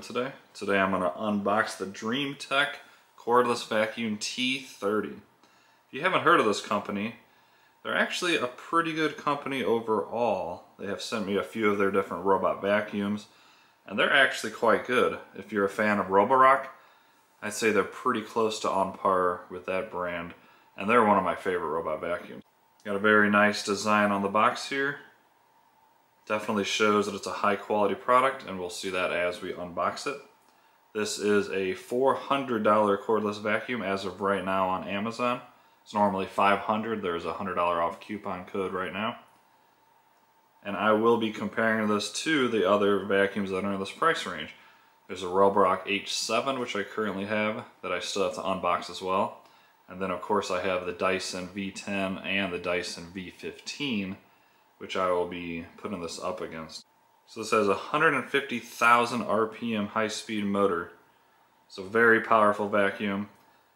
doing today? Today I'm going to unbox the DreameTech Cordless Vacuum T30. If you haven't heard of this company, they're actually a pretty good company overall. They have sent me a few of their different robot vacuums, and they're actually quite good. If you're a fan of Roborock, I'd say they're pretty close to on par with that brand, and they're one of my favorite robot vacuums. Got a very nice design on the box here. Definitely shows that it's a high quality product, and we'll see that as we unbox it. This is a $400 cordless vacuum as of right now on Amazon. It's normally $500. There's a $100 off coupon code right now. And I will be comparing this to the other vacuums that are in this price range. There's a Roborock H7, which I currently have, that I still have to unbox as well. And then of course I have the Dyson V10 and the Dyson V15, which I will be putting this up against. So this has a 150,000 RPM high-speed motor. So very powerful vacuum.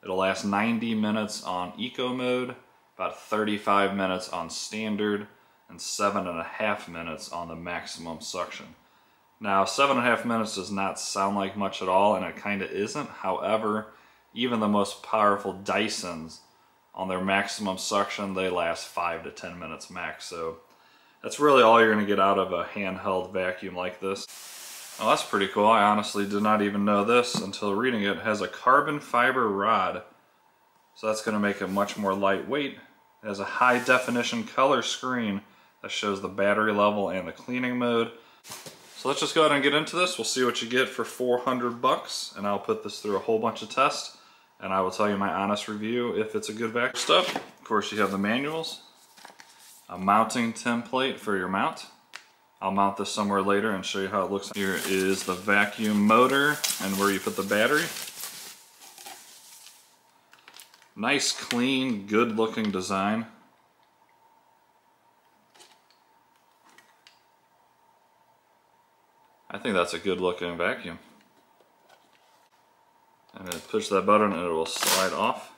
It'll last 90 minutes on eco mode, about 35 minutes on standard, and 7.5 minutes on the maximum suction. Now 7.5 minutes does not sound like much at all, and it kind of isn't. However, even the most powerful Dysons, on their maximum suction, they last 5 to 10 minutes max. So that's really all you're going to get out of a handheld vacuum like this. Oh, that's pretty cool. I honestly did not even know this until reading it. It has a carbon fiber rod, so that's going to make it much more lightweight. It has a high definition color screen that shows the battery level and the cleaning mode. So let's just go ahead and get into this. We'll see what you get for 400 bucks, and I'll put this through a whole bunch of tests, and I will tell you my honest review if it's a good vacuum. Stuff. Of course, you have the manuals. A mounting template for your mount. I'll mount this somewhere later and show you how it looks. Here is the vacuum motor and where you put the battery. Nice, clean, good looking design. I think that's a good looking vacuum. And then push that button and it will slide off.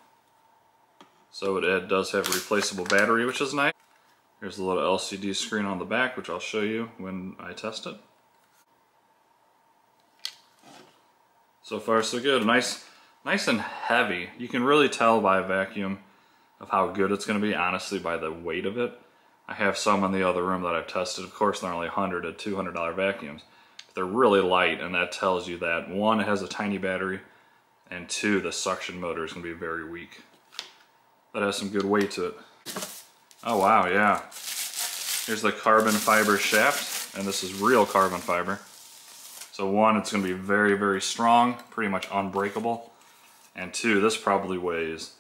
So it does have a replaceable battery, which is nice. Here's the little LCD screen on the back, which I'll show you when I test it. So far so good. Nice and heavy. You can really tell by a vacuum of how good it's going to be, honestly, by the weight of it. I have some in the other room that I've tested. Of course, they're only $100 to $200 vacuums. But they're really light, and that tells you that, one, it has a tiny battery, and two, the suction motor is going to be very weak. That has some good weight to it. Oh wow, yeah. Here's the carbon fiber shaft, and this is real carbon fiber. So one, it's going to be very, very strong, pretty much unbreakable. And two, this probably weighs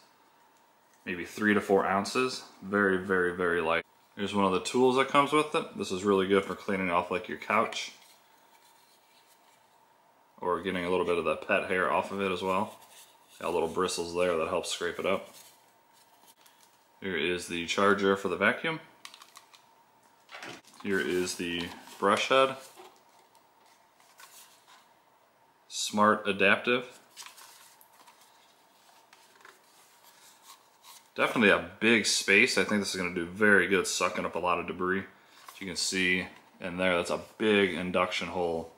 maybe 3 to 4 ounces. Very, very, very light. Here's one of the tools that comes with it. This is really good for cleaning off like your couch, or getting a little bit of the pet hair off of it as well. Got little bristles there that help scrape it up. Here is the charger for the vacuum. Here is the brush head. Smart adaptive. Definitely a big space. I think this is going to do very good sucking up a lot of debris. As you can see in there, that's a big induction hole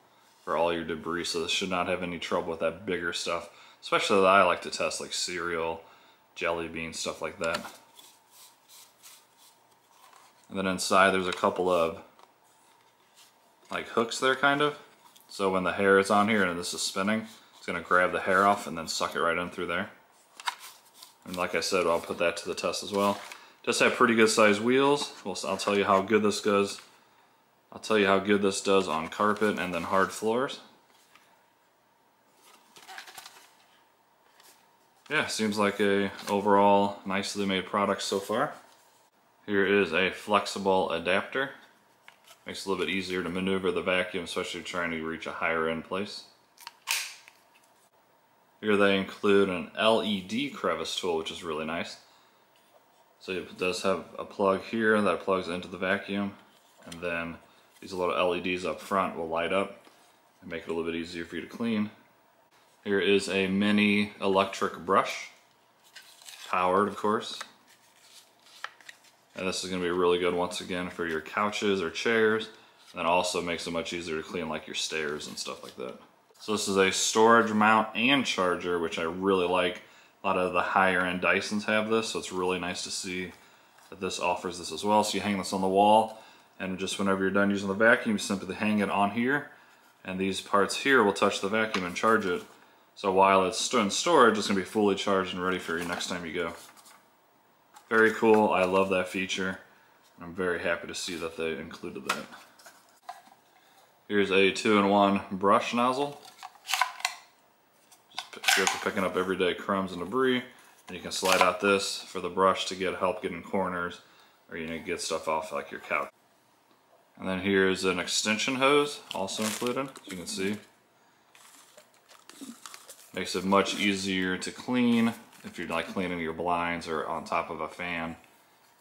for all your debris, so this should not have any trouble with that bigger stuff. Especially that I like to test, like cereal, jelly beans, stuff like that. And then inside there's a couple of like hooks there, kind of. So when the hair is on here and this is spinning, it's going to grab the hair off and then suck it right in through there. And like I said, I'll put that to the test as well. Just have pretty good sized wheels. I'll tell you how good this goes. I'll tell you how good this does on carpet and then hard floors. Yeah, seems like a overall nicely made product so far. Here is a flexible adapter. Makes it a little bit easier to maneuver the vacuum, especially trying to reach a higher end place. Here they include an LED crevice tool, which is really nice. So it does have a plug here that plugs into the vacuum, and then these little LEDs up front will light up and make it a little bit easier for you to clean. Here is a mini electric brush, powered of course. And this is going to be really good once again for your couches or chairs, and then also makes it much easier to clean like your stairs and stuff like that. So this is a storage mount and charger, which I really like. A lot of the higher end Dysons have this, so it's really nice to see that this offers this as well. So you hang this on the wall, and just whenever you're done using the vacuum, you simply hang it on here, and these parts here will touch the vacuum and charge it. So while it's in storage, it's going to be fully charged and ready for you next time you go. Very cool. I love that feature. I'm very happy to see that they included that. Here's a 2-in-1 brush nozzle. Just good for picking up everyday crumbs and debris. And you can slide out this for the brush to help get in corners, or get stuff off like your couch. And then here's an extension hose, also included, as you can see. Makes it much easier to clean if you're like cleaning your blinds or on top of a fan,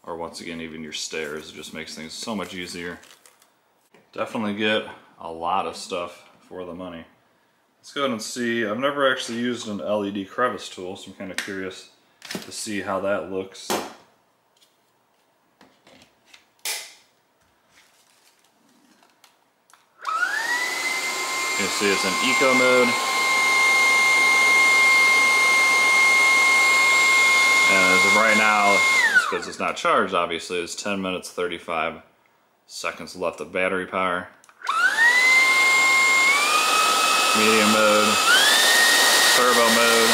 or once again even your stairs. It just makes things so much easier. Definitely get a lot of stuff for the money. Let's go ahead and see. I've never actually used an LED crevice tool, so I'm kind of curious to see how that looks. You can see it's in eco mode. And as of right now, because it's not charged obviously, it's 10 minutes 35 seconds left of battery power. Medium mode, turbo mode.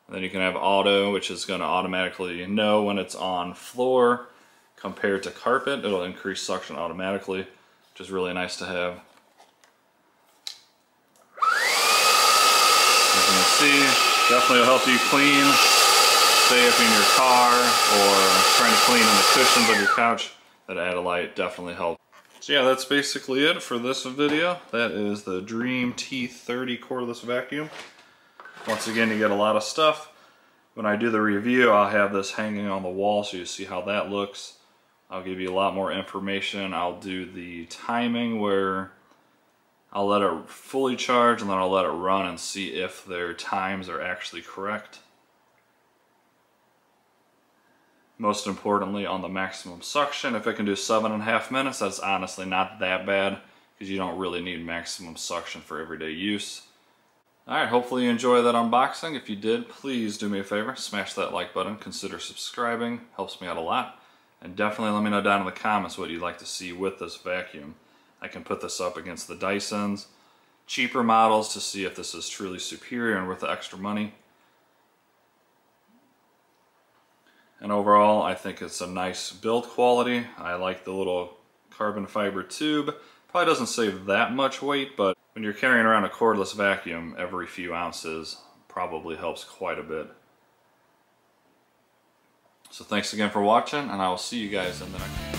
And then you can have auto, which is going to automatically know when it's on floor compared to carpet. It'll increase suction automatically, which is really nice to have. As you can see, definitely will help you clean, say if in your car or trying to clean in the cushions of your couch. That add a light definitely helps. So yeah, that's basically it for this video. That is the Dreame T30 cordless vacuum. Once again, you get a lot of stuff. When I do the review, I'll have this hanging on the wall so you see how that looks. I'll give you a lot more information. I'll do the timing where I'll let it fully charge and then I'll let it run and see if their times are actually correct. Most importantly, on the maximum suction, if it can do 7.5 minutes, that's honestly not that bad because you don't really need maximum suction for everyday use. Alright, hopefully you enjoyed that unboxing. If you did, please do me a favor, smash that like button, consider subscribing, helps me out a lot. And definitely let me know down in the comments what you'd like to see with this vacuum. I can put this up against the Dysons, cheaper models to see if this is truly superior and worth the extra money. And overall, I think it's a nice build quality. I like the little carbon fiber tube. Probably doesn't save that much weight, but when you're carrying around a cordless vacuum, every few ounces probably helps quite a bit. So thanks again for watching, and I will see you guys in the next one.